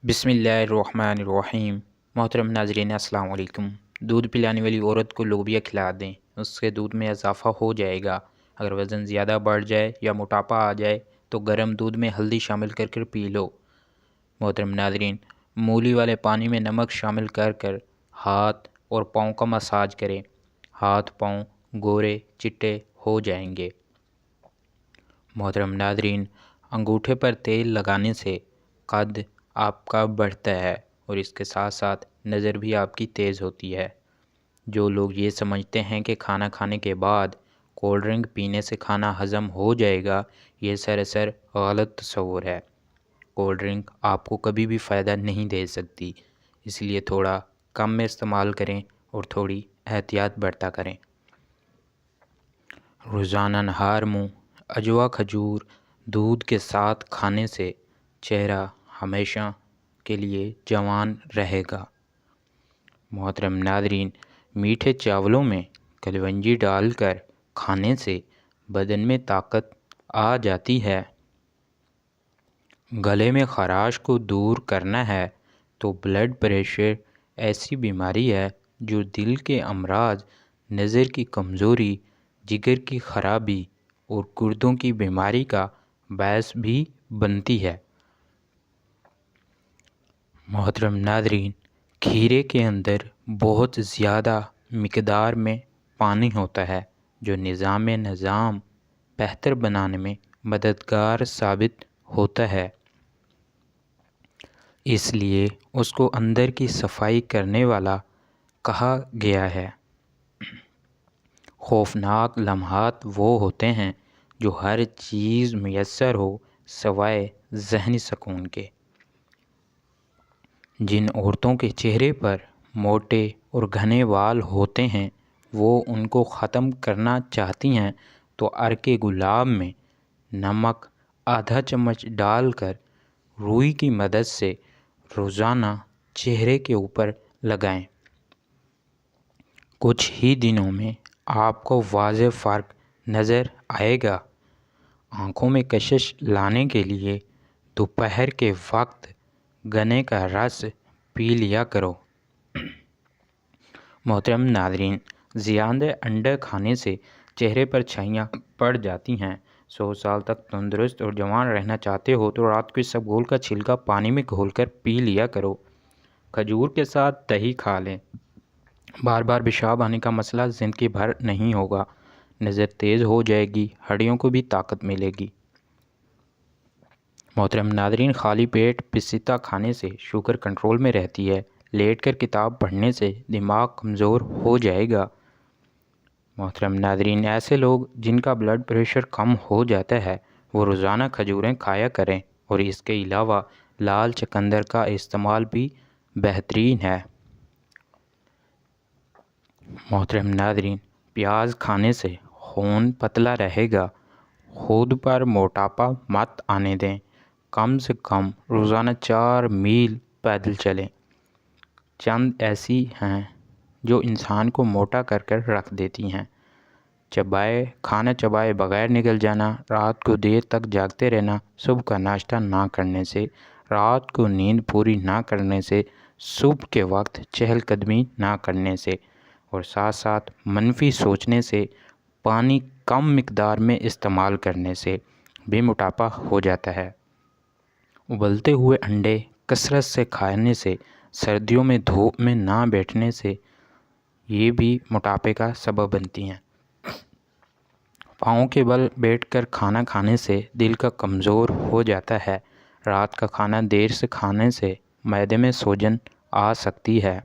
بسم اللہ الرحمن الرحیم۔ محترم ناظرین السلام علیکم۔ دودھ پلانے والی عورت کو لوبیا کھلا دیں، اس سے دودھ میں اضافہ ہو جائے گا۔ اگر وزن زیادہ بڑھ جائے یا موٹاپا آ جائے تو گرم دودھ میں ہلدی شامل کر پی لو۔ محترم ناظرین، مولی والے پانی میں نمک شامل کر ہاتھ اور پاؤں کا مساج کریں۔ ہاتھ پاؤں گورے چٹے ہو جائیں گے۔ محترم ناظرین، انگوٹھے پر تیل لگانے سے قد آپ کا بڑھتا ہے اور اس کے ساتھ ساتھ نظر بھی آپ کی تیز ہوتی ہے۔ جو لوگ یہ سمجھتے ہیں کہ کھانا کھانے کے بعد کولڈ ڈرنک پینے سے کھانا ہضم ہو جائے گا، یہ سراسر غلط تصور ہے۔ کولڈ ڈرنک آپ کو کبھی بھی فائدہ نہیں دے سکتی، اس لیے تھوڑا کم میں استعمال کریں اور تھوڑی احتیاط برتا کریں۔ روزانہ نہار منہ اجوا کھجور دودھ کے ساتھ کھانے سے چہرہ ہمیشہ کے لیے جوان رہے گا۔ محترم ناظرین، میٹھے چاولوں میں کلونجی ڈال کر کھانے سے بدن میں طاقت آ جاتی ہے۔ گلے میں خراش کو دور کرنا ہے تو بلڈ پریشر ایسی بیماری ہے جو دل کے امراض، نظر کی کمزوری، جگر کی خرابی اور گردوں کی بیماری کا باعث بھی بنتی ہے۔ محترم ناظرین، کھیرے کے اندر بہت زیادہ مقدار میں پانی ہوتا ہے جو نظام بہتر بنانے میں مددگار ثابت ہوتا ہے۔ اس لیے اس کو اندر کی صفائی کرنے والا کہا گیا ہے۔ خوفناک لمحات وہ ہوتے ہیں جو ہر چیز میسر ہو سوائے ذہنی سکون کے۔ جن عورتوں کے چہرے پر موٹے اور گھنے بال ہوتے ہیں وہ ان کو ختم کرنا چاہتی ہیں تو عرق گلاب میں نمک آدھا چمچ ڈال کر روئی کی مدد سے روزانہ چہرے کے اوپر لگائیں۔ کچھ ہی دنوں میں آپ کو واضح فرق نظر آئے گا۔ آنکھوں میں کشش لانے کے لیے دوپہر کے وقت گنے کا رس پی لیا کرو۔ محترم ناظرین، زیادہ انڈا کھانے سے چہرے پر چھائیاں پڑ جاتی ہیں۔ 100 سال تک تندرست اور جوان رہنا چاہتے ہو تو رات کو اسبگول کا چھلکا پانی میں گھول کر پی لیا کرو۔ کھجور کے ساتھ دہی کھا لیں۔ بار بار پیشاب آنے کا مسئلہ زندگی بھر نہیں ہوگا۔ نظر تیز ہو جائے گی، ہڈیوں کو بھی طاقت ملے گی۔ محترم ناظرین، خالی پیٹ پستہ کھانے سے شوگر کنٹرول میں رہتی ہے۔ لیٹ کر کتاب پڑھنے سے دماغ کمزور ہو جائے گا۔ محترم ناظرین، ایسے لوگ جن کا بلڈ پریشر کم ہو جاتا ہے وہ روزانہ کھجوریں کھایا کریں اور اس کے علاوہ لال چقندر کا استعمال بھی بہترین ہے۔ محترم ناظرین، پیاز کھانے سے خون پتلا رہے گا۔ خود پر موٹاپا مت آنے دیں۔ کم سے کم روزانہ 4 میل پیدل چلیں۔ چند ایسی ہیں جو انسان کو موٹا کر رکھ دیتی ہیں۔ کھانا چبائے بغیر نکل جانا، رات کو دیر تک جاگتے رہنا، صبح کا ناشتہ نہ کرنے سے، رات کو نیند پوری نہ کرنے سے، صبح کے وقت چہل قدمی نہ کرنے سے اور ساتھ ساتھ منفی سوچنے سے، پانی کم مقدار میں استعمال کرنے سے بھی موٹاپا ہو جاتا ہے۔ ابلتے ہوئے انڈے کثرت سے کھانے سے، سردیوں میں دھوپ میں نہ بیٹھنے سے یہ بھی موٹاپے کا سبب بنتی ہیں۔ پاؤں کے بل بیٹھ کر کھانا کھانے سے دل کا کمزور ہو جاتا ہے۔ رات کا کھانا دیر سے کھانے سے معدے میں سوجن آ سکتی ہے۔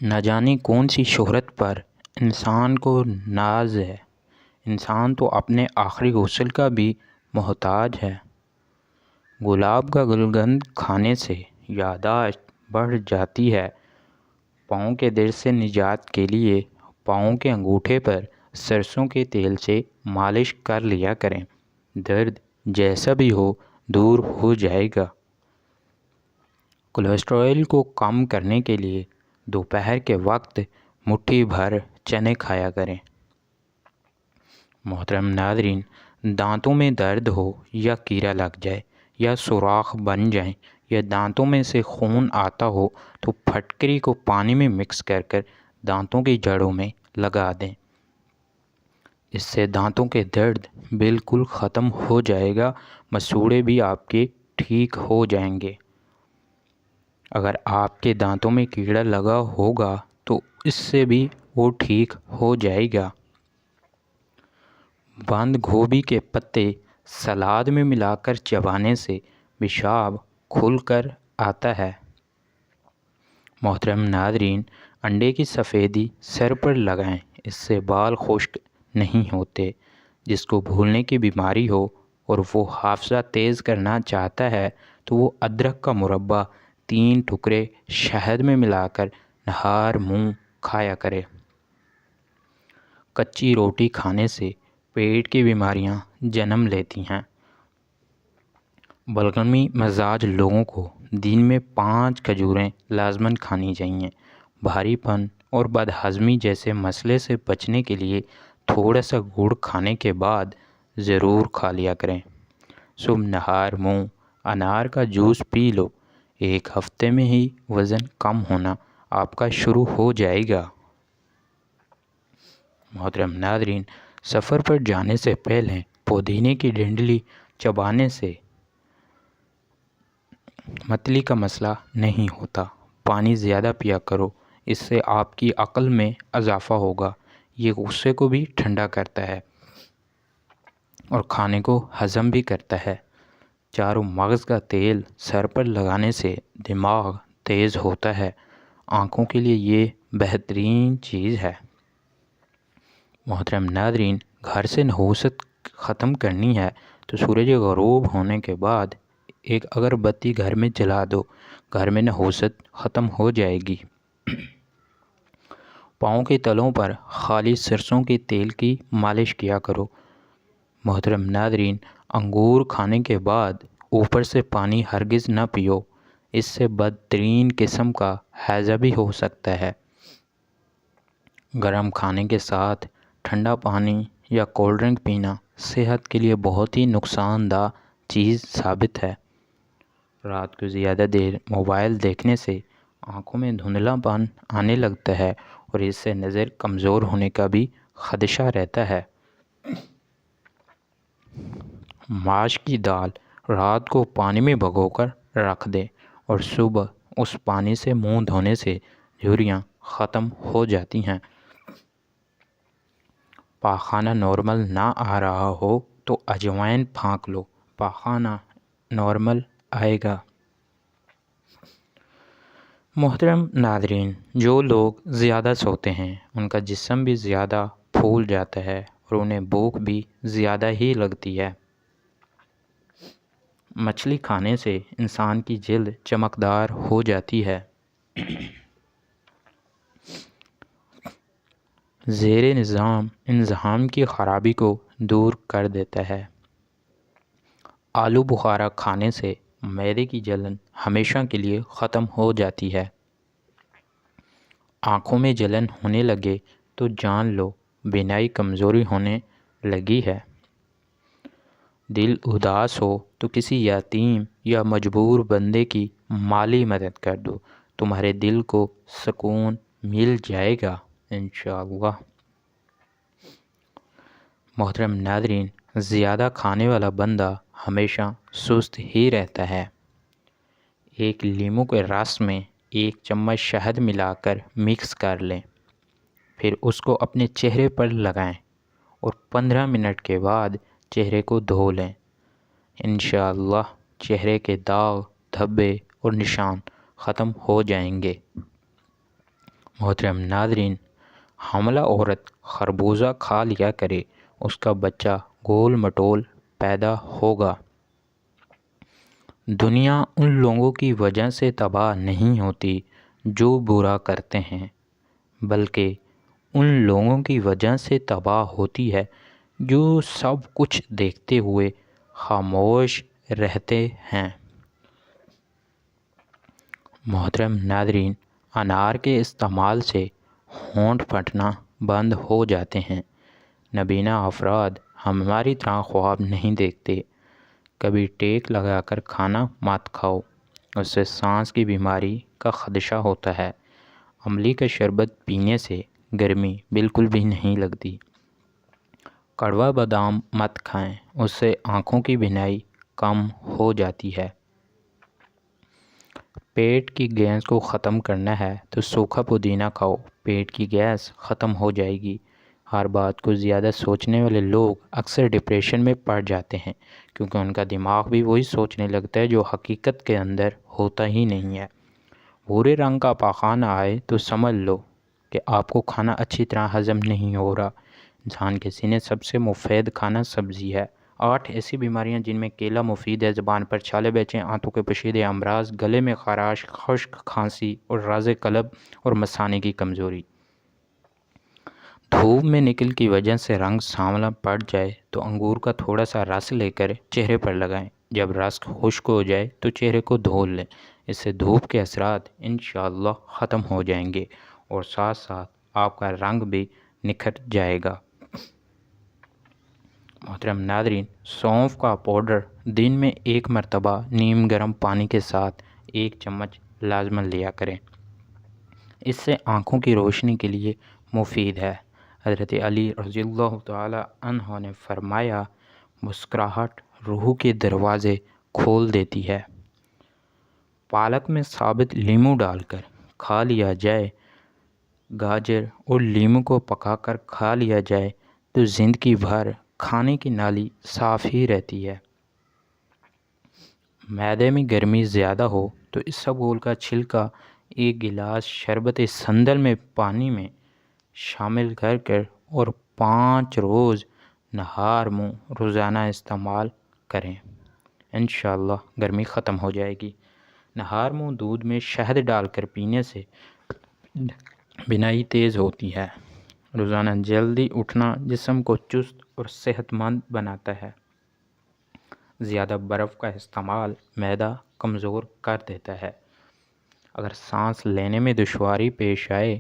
نہ جانے کون سی شہرت پر انسان کو ناز ہے۔ انسان تو اپنے آخری غسل کا بھی محتاج ہے۔ گلاب کا گلقند کھانے سے یادداشت بڑھ جاتی ہے۔ پاؤں کے درد سے نجات کے لیے پاؤں کے انگوٹھے پر سرسوں کے تیل سے مالش کر لیا کریں۔ درد جیسا بھی ہو دور ہو جائے گا۔ کولیسٹرول کو کم کرنے کے لیے دوپہر کے وقت مٹھی بھر چنے کھایا کریں۔ محترم ناظرین، دانتوں میں درد ہو یا کیڑا لگ جائے یا سوراخ بن جائیں یا دانتوں میں سے خون آتا ہو تو پھٹکری کو پانی میں مکس کر کر دانتوں کی جڑوں میں لگا دیں۔ اس سے دانتوں کے درد بالکل ختم ہو جائے گا، مسوڑے بھی آپ کے ٹھیک ہو جائیں گے۔ اگر آپ کے دانتوں میں کیڑا لگا ہوگا تو اس سے بھی وہ ٹھیک ہو جائے گا۔ بند گوبھی کے پتے سلاد میں ملا کر چبانے سے پیشاب کھل کر آتا ہے۔ محترم ناظرین، انڈے کی سفیدی سر پر لگائیں، اس سے بال خشک نہیں ہوتے۔ جس کو بھولنے کی بیماری ہو اور وہ حافظہ تیز کرنا چاہتا ہے تو وہ ادرک کا مربع 3 ٹکڑے شہد میں ملا کر نہار منہ کھایا کرے۔ کچی روٹی کھانے سے پیٹ کی بیماریاں جنم لیتی ہیں۔ بلغمی مزاج لوگوں کو دن میں 5 کھجوریں لازماً کھانی چاہیے۔ بھاری پن اور بدہضمی جیسے مسئلے سے بچنے کے لیے تھوڑا سا گڑ کھانے کے بعد ضرور کھا لیا کریں۔ صبح نہار منہ انار کا جوس پی لو، 1 ہفتے میں ہی وزن کم ہونا آپ کا شروع ہو جائے گا۔ محترم ناظرین، سفر پر جانے سے پہلے پودینے کی ڈنڈلی چبانے سے متلی کا مسئلہ نہیں ہوتا۔ پانی زیادہ پیا کرو، اس سے آپ کی عقل میں اضافہ ہوگا۔ یہ غصے کو بھی ٹھنڈا کرتا ہے اور کھانے کو ہضم بھی کرتا ہے۔ چاروں مغز کا تیل سر پر لگانے سے دماغ تیز ہوتا ہے۔ آنکھوں کے لیے یہ بہترین چیز ہے۔ محترم ناظرین، گھر سے نحوست ختم کرنی ہے تو سورج غروب ہونے کے بعد ایک اگربتی گھر میں جلا دو، گھر میں نحوست ختم ہو جائے گی۔ پاؤں کے تلوں پر خالص سرسوں کے تیل کی مالش کیا کرو۔ محترم ناظرین، انگور کھانے کے بعد اوپر سے پانی ہرگز نہ پیو، اس سے بدترین قسم کا ہیضہ بھی ہو سکتا ہے۔ گرم کھانے کے ساتھ ٹھنڈا پانی یا کولڈ ڈرنک پینا صحت کے لیے بہت ہی نقصان دہ چیز ثابت ہے۔ رات کو زیادہ دیر موبائل دیکھنے سے آنکھوں میں دھندلا پن آنے لگتا ہے اور اس سے نظر کمزور ہونے کا بھی خدشہ رہتا ہے۔ ماش کی دال رات کو پانی میں بھگو کر رکھ دیں اور صبح اس پانی سے منہ دھونے سے جھریاں ختم ہو جاتی ہیں۔ پاخانہ نارمل نہ آ رہا ہو تو اجوائن پھانک لو، پاخانہ نارمل آئے گا۔ محترم ناظرین، جو لوگ زیادہ سوتے ہیں ان کا جسم بھی زیادہ پھول جاتا ہے اور انہیں بھوک بھی زیادہ ہی لگتی ہے۔ مچھلی کھانے سے انسان کی جلد چمکدار ہو جاتی ہے۔ زیر نظام انضمام کی خرابی کو دور کر دیتا ہے۔ آلو بخارا کھانے سے معدے کی جلن ہمیشہ کے لیے ختم ہو جاتی ہے۔ آنکھوں میں جلن ہونے لگے تو جان لو بینائی کمزوری ہونے لگی ہے۔ دل اداس ہو تو کسی یتیم یا مجبور بندے کی مالی مدد کر دو، تمہارے دل کو سکون مل جائے گا انشاءاللہ۔ محترم ناظرین، زیادہ کھانے والا بندہ ہمیشہ سست ہی رہتا ہے۔ ایک لیموں کے رس میں 1 چمچ شہد ملا کر مکس کر لیں، پھر اس کو اپنے چہرے پر لگائیں اور 15 منٹ کے بعد چہرے کو دھو لیں۔ انشاءاللہ چہرے کے داغ، دھبے اور نشان ختم ہو جائیں گے۔ محترم ناظرین، حاملہ عورت خربوزہ کھا لیا کرے، اس کا بچہ گول مٹول پیدا ہوگا۔ دنیا ان لوگوں کی وجہ سے تباہ نہیں ہوتی جو برا کرتے ہیں، بلکہ ان لوگوں کی وجہ سے تباہ ہوتی ہے جو سب کچھ دیکھتے ہوئے خاموش رہتے ہیں۔ محترم ناظرین، انار کے استعمال سے ہونٹ پھٹنا بند ہو جاتے ہیں۔ نابینا افراد ہماری طرح خواب نہیں دیکھتے، کبھی ٹیک لگا کر کھانا مت کھاؤ، اس سے سانس کی بیماری کا خدشہ ہوتا ہے۔ املی کا شربت پینے سے گرمی بالکل بھی نہیں لگتی۔ کڑوا بادام مت کھائیں، اس سے آنکھوں کی بینائی کم ہو جاتی ہے۔ پیٹ کی گیس کو ختم کرنا ہے تو سوکھا پودینہ کھاؤ، پیٹ کی گیس ختم ہو جائے گی۔ ہر بات کو زیادہ سوچنے والے لوگ اکثر ڈپریشن میں پڑ جاتے ہیں، کیونکہ ان کا دماغ بھی وہی سوچنے لگتا ہے جو حقیقت کے اندر ہوتا ہی نہیں ہے۔ بھورے رنگ کا پاخانہ آئے تو سمجھ لو کہ آپ کو کھانا اچھی طرح ہضم نہیں ہو رہا۔ انسان کے سینے سب سے مفید کھانا سبزی ہے۔ 8 ایسی بیماریاں جن میں کیلا مفید ہے: زبان پر چھالے بیچیں، آنتوں کے پوشیدہ امراض، گلے میں خراش، خشک کھانسی اور راز قلب اور مثانے کی کمزوری۔ دھوپ میں نکل کی وجہ سے رنگ سانولا پڑ جائے تو انگور کا تھوڑا سا رس لے کر چہرے پر لگائیں۔ جب رس خشک ہو جائے تو چہرے کو دھو لیں، اس سے دھوپ کے اثرات انشاءاللہ ختم ہو جائیں گے اور ساتھ ساتھ آپ کا رنگ بھی نکھر جائے گا۔ محترم ناظرین، سونف کا پاؤڈر دن میں 1 مرتبہ نیم گرم پانی کے ساتھ 1 چمچ لازماً لیا کریں، اس سے آنکھوں کی روشنی کے لیے مفید ہے۔ حضرت علی رضی اللہ تعالی عنہ نے فرمایا، مسکراہٹ روح کے دروازے کھول دیتی ہے۔ پالک میں ثابت لیموں ڈال کر کھا لیا جائے، گاجر اور لیموں کو پکا کر کھا لیا جائے تو زندگی بھر کھانے کی نالی صاف ہی رہتی ہے۔ معدے میں گرمی زیادہ ہو تو اسبگول کا چھلکا 1 گلاس شربت سندل میں پانی میں شامل کر اور 5 روز نہار منہ روزانہ استعمال کریں، انشاءاللہ گرمی ختم ہو جائے گی۔ نہار منہ دودھ میں شہد ڈال کر پینے سے بینائی تیز ہوتی ہے۔ روزانہ جلدی اٹھنا جسم کو چست اور صحت مند بناتا ہے۔ زیادہ برف کا استعمال معدہ کمزور کر دیتا ہے۔ اگر سانس لینے میں دشواری پیش آئے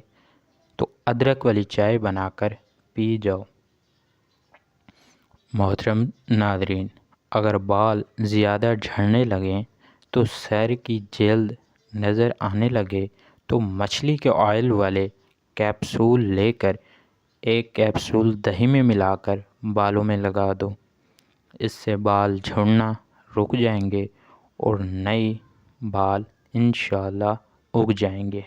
تو ادرک والی چائے بنا کر پی جاؤ۔ محترم ناظرین، اگر بال زیادہ جھڑنے لگیں تو سر کی جلد نظر آنے لگے تو مچھلی کے آئل والے کیپسول لے کر 1 کیپسول دہی میں ملا کر بالوں میں لگا دو، اس سے بال جھڑنا رک جائیں گے اور نئے بال انشاءاللہ اگ جائیں گے۔